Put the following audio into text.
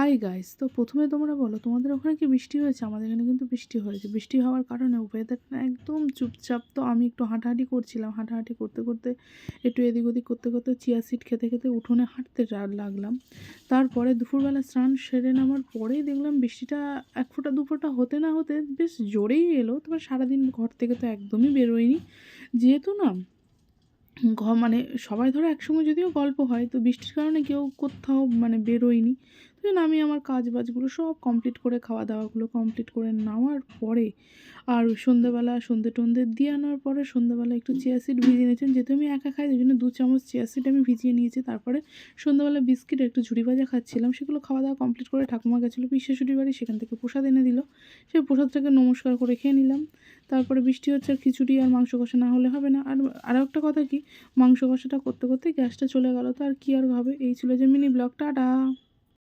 Hi guys, তো প্রথমে তোমরা বলো তোমাদের ওখানে কি বৃষ্টি হয়েছে? আমাদের এখানে কিন্তু বৃষ্টি হয়েছে। বৃষ্টি হওয়ার কারণে ওয়েদারটা একদম চুপচাপ। তো আমি একটু হাঁটাহাঁটি করছিলাম, হাঁটাহাঁটি করতে করতে একটু এদিক ওদিক করতে করতে চিয়া সিড খেতে খেতে উঠোনে হাঁটতে লাগলাম। তারপরে দুপুরবেলা স্নান সেরে নামার পরেই দেখলাম বৃষ্টিটা এক ফোঁটা দু ফোঁটা হতে না হতে বেশ জোরেই এলো। তোমার সারাদিন ঘর থেকে তো একদমই বেরোয়নি, যেহেতু না মানে সবাই ধরো একসঙ্গে যদিও গল্প হয়, তো বৃষ্টির কারণে কেউ কোথাও মানে বেরোয়নি। তো জন্য আমি আমার কাজ বাজগুলো সব কমপ্লিট করে, খাওয়া দাওয়াগুলো কমপ্লিট করে নেওয়ার পরে আর সন্ধ্যেবেলা সন্ধ্যে টন্ধে দিয়ে আনার পরে সন্ধ্যেবেলা একটু চিয়া সিড ভিজিয়ে নিয়েছেন, যেহেতু আমি একা খাই ওই জন্য 2 চামচ চিয়া সিড আমি ভিজিয়ে নিয়েছি। তারপরে সন্ধ্যেবেলা বিস্কিট একটু ঝুড়ি ভাজা খাচ্ছিলাম, সেগুলো খাওয়া দাওয়া কমপ্লিট করে ঠাকুমা গেছিলো পিসেশ্বশুড়ির বাড়ি, সেখান থেকে প্রসাদ এনে দিল। সেই প্রসাদটাকে নমস্কার করে খেয়ে নিলাম। তারপরে বৃষ্টি হচ্ছে, আর খিচুড়ি আর মাংস কষা না হলে হবে না। আর আরও একটা কথা কি, মাংস কষাটা করতে করতে গ্যাসটা চলে গেল, তো আর কি আর হবে। এই ছিল যে মিনি ব্লগ। টাটা।